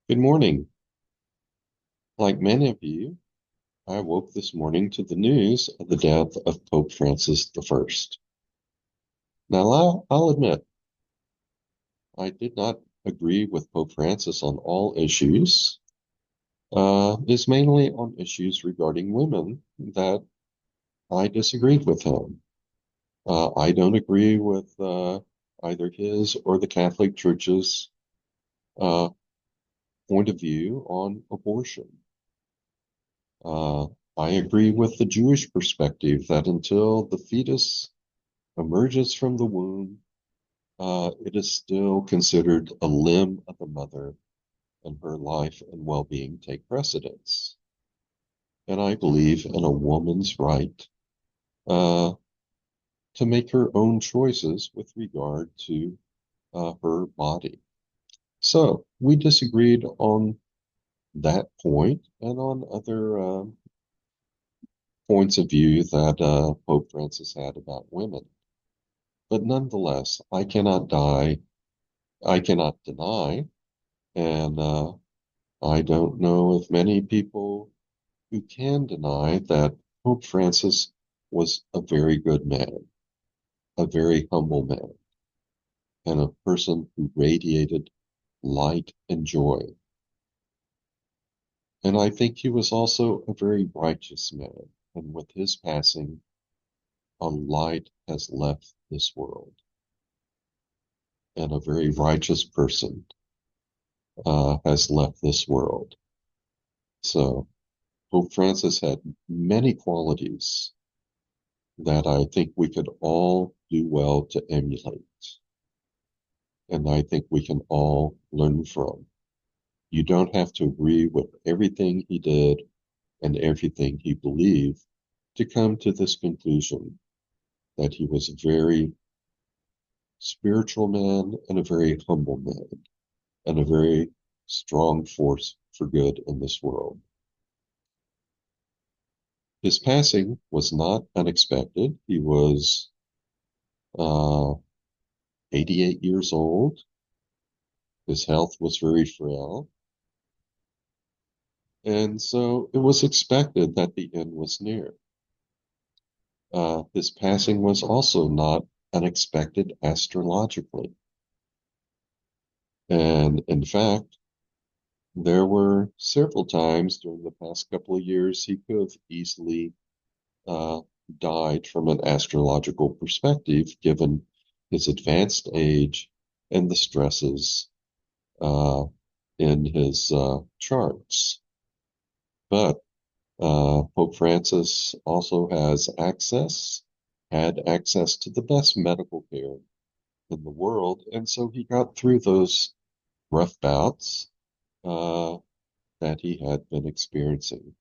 Good morning. Like many of you, I woke this morning to the news of the death of Pope Francis I. Now, I'll admit, I did not agree with Pope Francis on all issues. It's mainly on issues regarding women that I disagreed with him. I don't agree with either his or the Catholic Church's uh, point of view on abortion. Uh, I agree with the Jewish perspective that until the fetus emerges from the womb, it is still considered a limb of the mother, and her life and well-being take precedence. And I believe in a woman's right uh, to make her own choices with regard to her body. So we disagreed on that point and on other points of view that Pope Francis had about women. But nonetheless, I cannot deny, and I don't know of many people who can deny that Pope Francis was a very good man, a very humble man, and a person who radiated light and joy. And I think he was also a very righteous man. And with his passing, a light has left this world, and a very righteous person has left this world. So Pope Francis had many qualities that I think we could all do well to emulate, and I think we can all learn from. You don't have to agree with everything he did and everything he believed to come to this conclusion that he was a very spiritual man and a very humble man and a very strong force for good in this world. His passing was not unexpected. He was uh, 88 years old. His health was very frail. And so it was expected that the end was near. His passing was also not unexpected astrologically. And in fact, there were several times during the past couple of years he could have easily uh, died from an astrological perspective, given his advanced age and the stresses uh, in his charts. But Pope Francis also had access to the best medical care in the world, and so he got through those rough bouts uh, that he had been experiencing.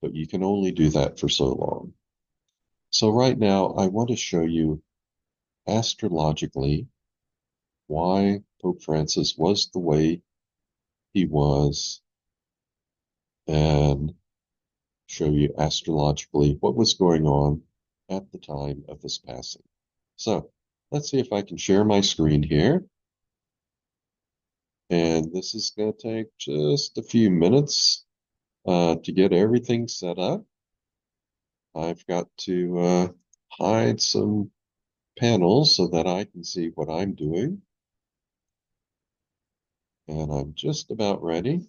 But you can only do that for so long. So right now, I want to show you astrologically why Pope Francis was the way he was, and show you astrologically what was going on at the time of his passing. So let's see if I can share my screen here. And this is going to take just a few minutes to get everything set up. I've got to hide some panels so that I can see what I'm doing. And I'm just about ready.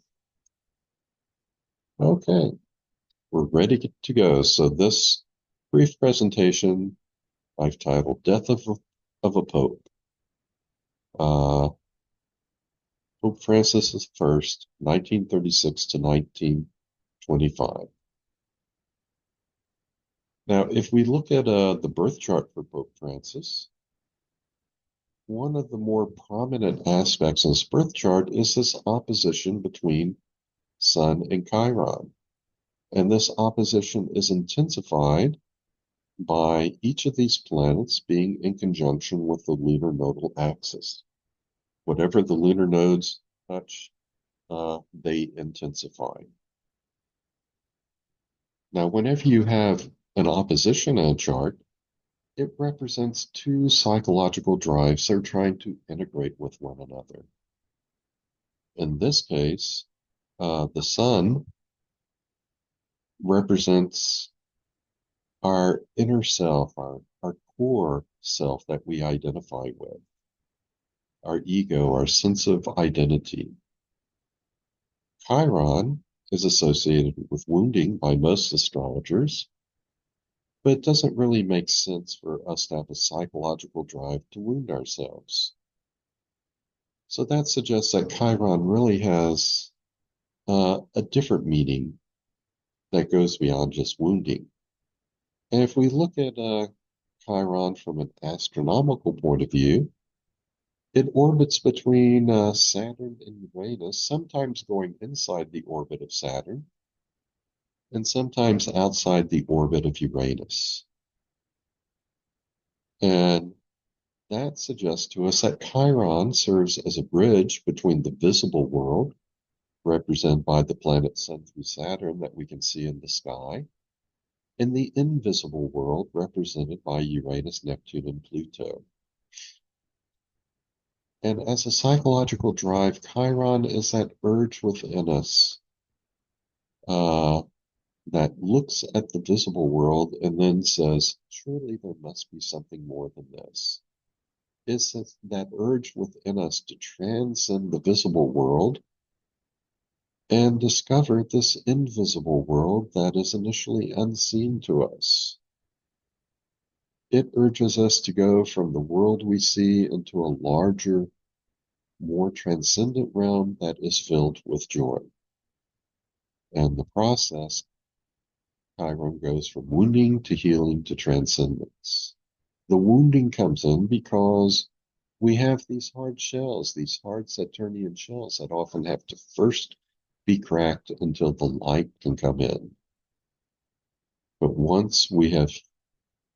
Okay, we're ready to go. So this brief presentation I've titled Death of a Pope. Pope Francis I, 1936 to 1925. Now, if we look at the birth chart for Pope Francis, one of the more prominent aspects of his birth chart is this opposition between Sun and Chiron. And this opposition is intensified by each of these planets being in conjunction with the lunar nodal axis. Whatever the lunar nodes touch, they intensify. Now, whenever you have an opposition in a chart, it represents two psychological drives that are trying to integrate with one another. In this case, The sun represents our inner self, our core self that we identify with, our ego, our sense of identity. Chiron is associated with wounding by most astrologers, but it doesn't really make sense for us to have a psychological drive to wound ourselves. So that suggests that Chiron really has a different meaning that goes beyond just wounding. And if we look at Chiron from an astronomical point of view, it orbits between Saturn and Uranus, sometimes going inside the orbit of Saturn and sometimes outside the orbit of Uranus. And that suggests to us that Chiron serves as a bridge between the visible world, represented by the planet Sun through Saturn that we can see in the sky, and the invisible world, represented by Uranus, Neptune, and Pluto. And as a psychological drive, Chiron is that urge within us that looks at the visible world and then says, surely there must be something more than this. It's that urge within us to transcend the visible world and discover this invisible world that is initially unseen to us. It urges us to go from the world we see into a larger, more transcendent realm that is filled with joy. And the process, Chiron goes from wounding to healing to transcendence. The wounding comes in because we have these hard shells, these hard Saturnian shells that often have to first be cracked until the light can come in. But once we have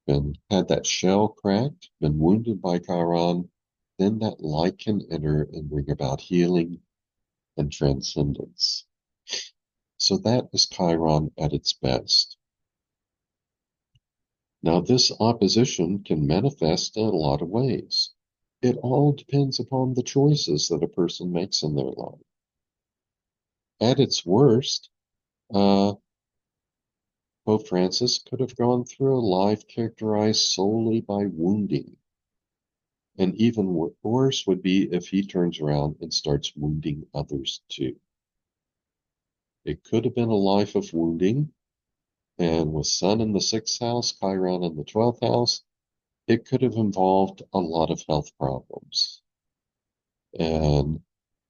had that shell cracked, been wounded by Chiron, then that light can enter and bring about healing and transcendence. So that is Chiron at its best. Now, this opposition can manifest in a lot of ways. It all depends upon the choices that a person makes in their life. At its worst, Pope Francis could have gone through a life characterized solely by wounding. And even worse would be if he turns around and starts wounding others too. It could have been a life of wounding, and with Sun in the 6th house, Chiron in the 12th house, it could have involved a lot of health problems and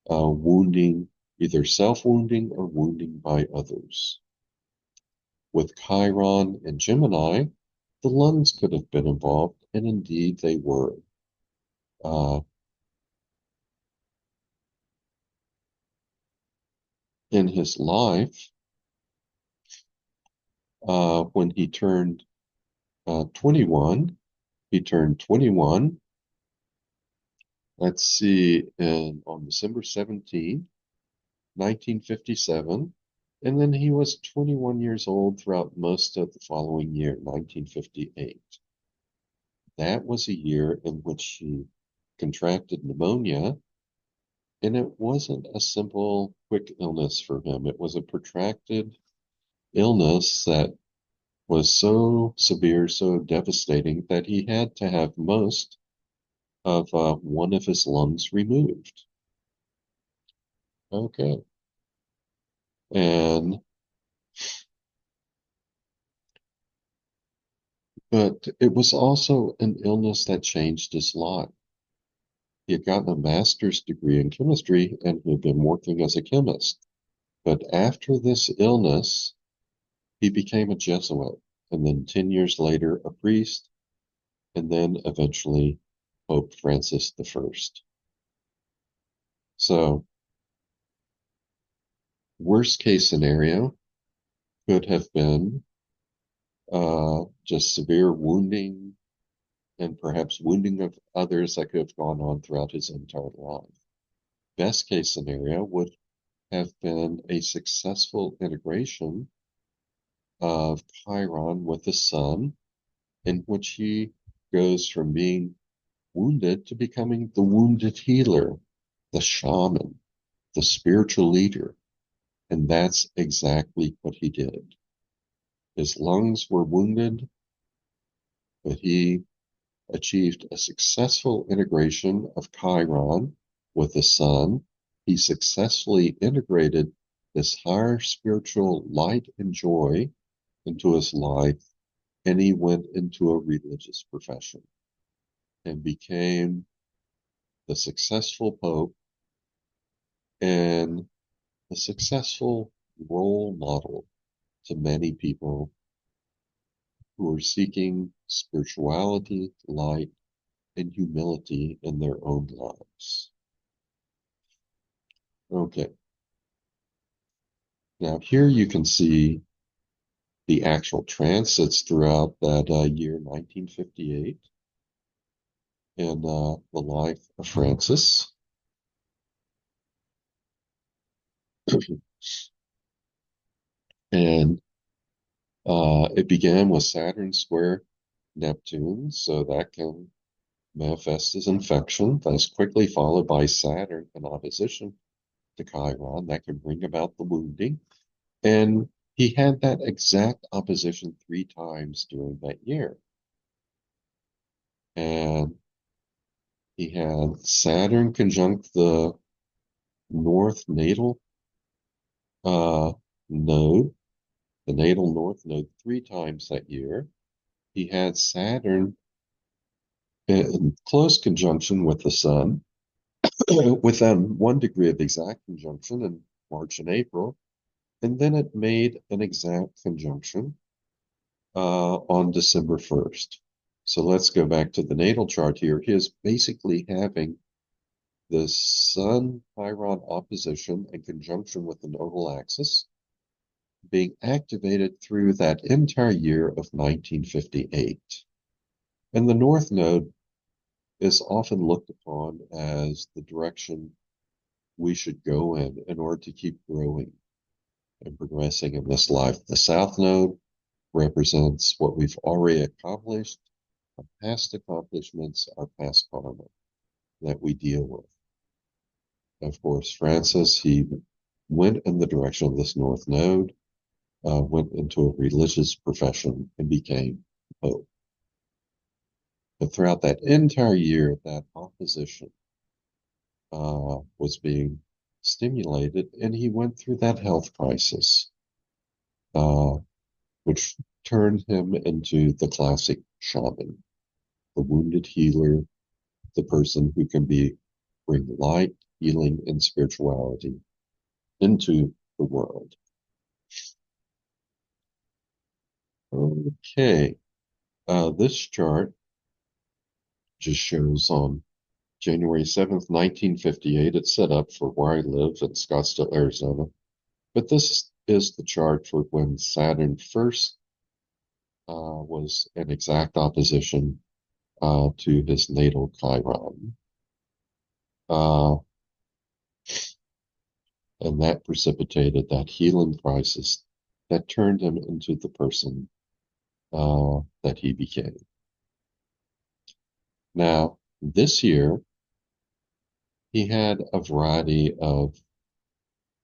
wounding, either self-wounding or wounding by others. With Chiron and Gemini, the lungs could have been involved, and indeed they were. In his life, when he turned 21, he turned 21, let's see, on December 17, 1957, and then he was 21 years old throughout most of the following year, 1958. That was a year in which he contracted pneumonia, and it wasn't a simple, quick illness for him. It was a protracted illness that was so severe, so devastating, that he had to have most of one of his lungs removed. Okay. But it was also an illness that changed his life. He had gotten a master's degree in chemistry and he had been working as a chemist. But after this illness, he became a Jesuit, and then 10 years later, a priest, and then eventually Pope Francis I. So, worst case scenario could have been just severe wounding and perhaps wounding of others that could have gone on throughout his entire life. Best case scenario would have been a successful integration of Chiron with the sun, in which he goes from being wounded to becoming the wounded healer, the shaman, the spiritual leader. And that's exactly what he did. His lungs were wounded, but he achieved a successful integration of Chiron with the sun. He successfully integrated this higher spiritual light and joy into his life, and he went into a religious profession and became the successful pope and a successful role model to many people who are seeking spirituality, light, and humility in their own lives. Okay, now here you can see the actual transits throughout that year 1958 in the life of Francis. And it began with Saturn square Neptune, so that can manifest as infection. That's quickly followed by Saturn in opposition to Chiron. That can bring about the wounding. And he had that exact opposition 3 times during that year. And he had Saturn conjunct the north natal node, the natal north node 3 times that year. He had Saturn in close conjunction with the sun, within 1 degree of exact conjunction in March and April. And then it made an exact conjunction on December 1st. So let's go back to the natal chart here. He is basically having the Sun Chiron opposition in conjunction with the nodal axis being activated through that entire year of 1958. And the North Node is often looked upon as the direction we should go in order to keep growing and progressing in this life. The South Node represents what we've already accomplished, our past accomplishments, our past karma that we deal with. Of course, Francis, he went in the direction of this North Node, went into a religious profession and became Pope. But throughout that entire year, that opposition was being stimulated, and he went through that health crisis, which turned him into the classic shaman, the wounded healer, the person who can bring light, healing, and spirituality into the world. Okay, this chart just shows on January 7th, 1958. It's set up for where I live in Scottsdale, Arizona. But this is the chart for when Saturn first was in exact opposition to his natal Chiron. And that precipitated that healing crisis that turned him into the person that he became. Now, this year, he had a variety of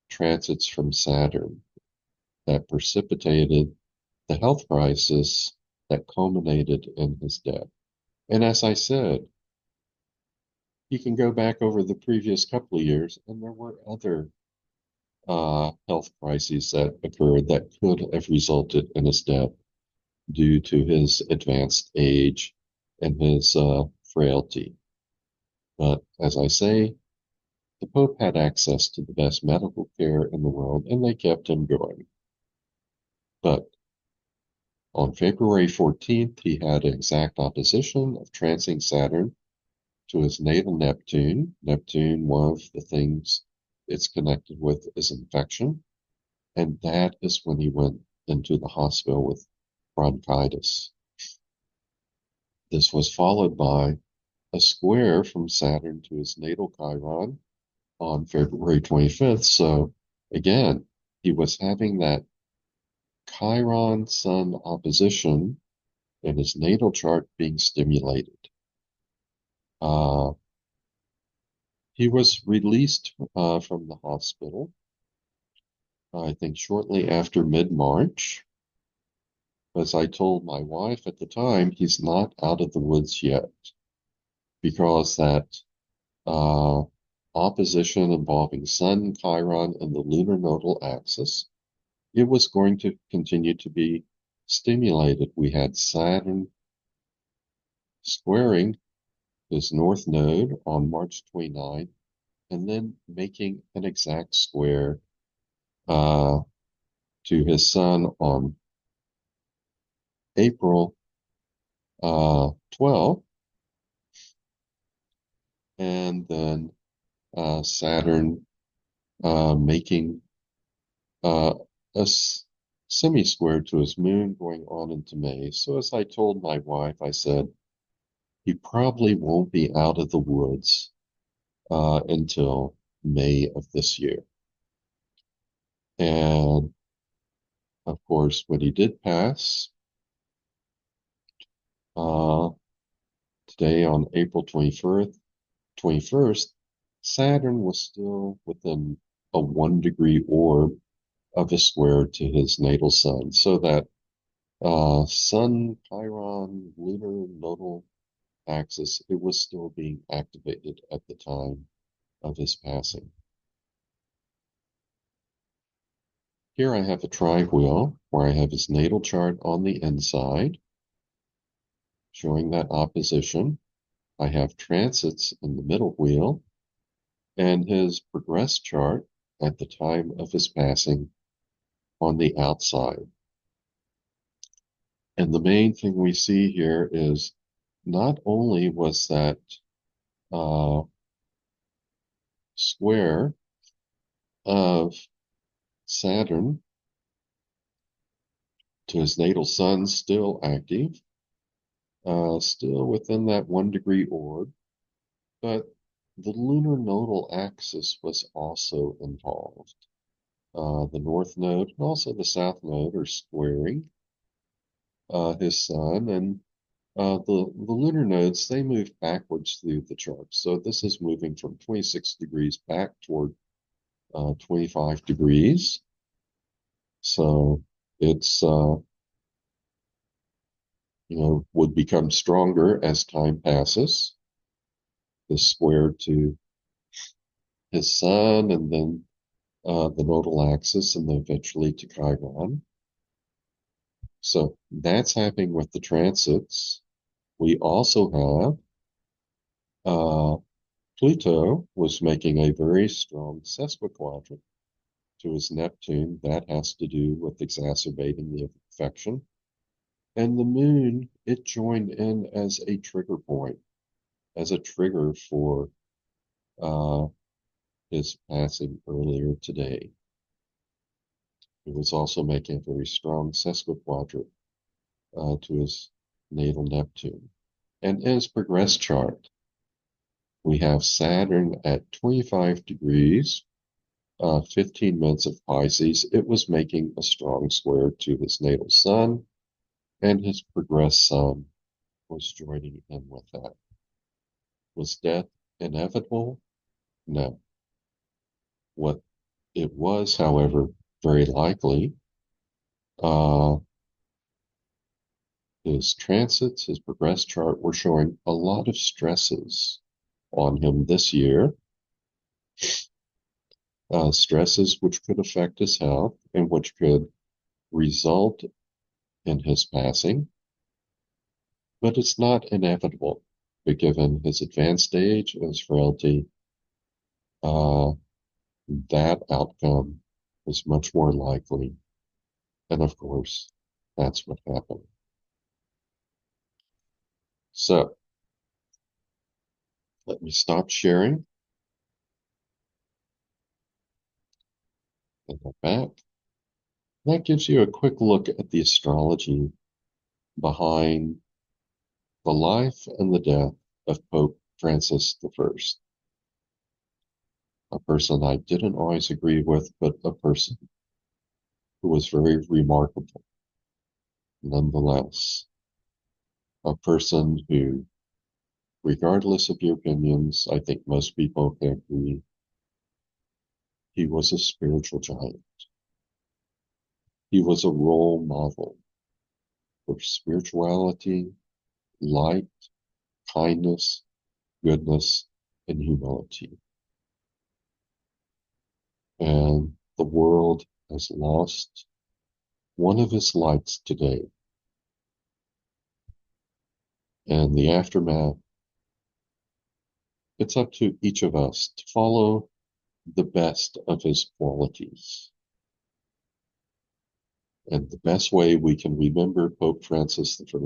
transits from Saturn that precipitated the health crisis that culminated in his death. And as I said, you can go back over the previous couple of years, and there were other health crises that occurred that could have resulted in his death due to his advanced age and his frailty. But as I say, the Pope had access to the best medical care in the world, and they kept him going. But on February 14th, he had an exact opposition of transing Saturn to his natal Neptune. Neptune, one of the things it's connected with is infection. And that is when he went into the hospital with bronchitis. This was followed by a square from Saturn to his natal Chiron on February 25th. So again, he was having that Chiron Sun opposition in his natal chart being stimulated. He was released from the hospital I think shortly after mid-March. As I told my wife at the time, he's not out of the woods yet because that uh, opposition involving Sun, Chiron, and the lunar nodal axis, it was going to continue to be stimulated. We had Saturn squaring his north node on March 29, and then making an exact square uh, to his Sun on April 12, and then Saturn making uh, a semi-square to his moon going on into May. So as I told my wife, I said, he probably won't be out of the woods until May of this year. And of course, when he did pass, uh, today on April 21st, Saturn was still within a 1 degree orb of a square to his natal sun. So that Sun, Chiron, lunar nodal axis, it was still being activated at the time of his passing. Here I have a tri-wheel where I have his natal chart on the inside, showing that opposition. I have transits in the middle wheel, and his progress chart at the time of his passing on the outside. And the main thing we see here is not only was that uh, square of Saturn to his natal sun still active, still within that 1 degree orb, but the lunar nodal axis was also involved. The north node and also the south node are squaring his sun, and the lunar nodes, they move backwards through the chart. So this is moving from 26 degrees back toward 25 degrees. So it's would become stronger as time passes. This square to his sun, and then the nodal axis, and then eventually to Chiron. So that's happening with the transits. We also have Pluto was making a very strong sesquiquadrant to his Neptune. That has to do with exacerbating the affection. And the moon, it joined in as a trigger point, as a trigger for uh, his passing earlier today. It was also making a very strong sesquiquadrant to his natal Neptune. And in his progress chart, we have Saturn at 25 degrees, 15 minutes of Pisces. It was making a strong square to his natal sun, and his progress sun was joining in with that. Was death inevitable? No. What it was, however, very likely, his transits, his progress chart were showing a lot of stresses on him this year. Stresses which could affect his health and which could result in his passing. But it's not inevitable, but given his advanced age and his frailty, uh, that outcome is much more likely. And of course, that's what happened. So let me stop sharing and go back. That gives you a quick look at the astrology behind the life and the death of Pope Francis I, a person I didn't always agree with, but a person who was very remarkable nonetheless. A person who, regardless of your opinions, I think most people can agree he was a spiritual giant. He was a role model for spirituality, light, kindness, goodness, and humility. And the world has lost one of his lights today. And the aftermath, it's up to each of us to follow the best of his qualities. And the best way we can remember Pope Francis I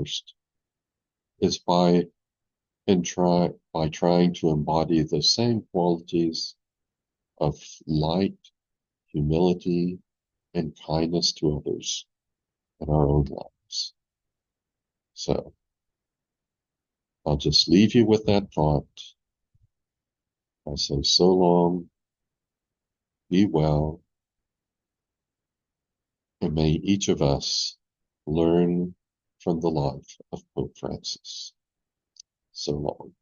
is by trying to embody the same qualities of light, humility, and kindness to others in our own lives. So I'll just leave you with that thought. I'll say so long, be well, and may each of us learn from the life of Pope Francis. So long.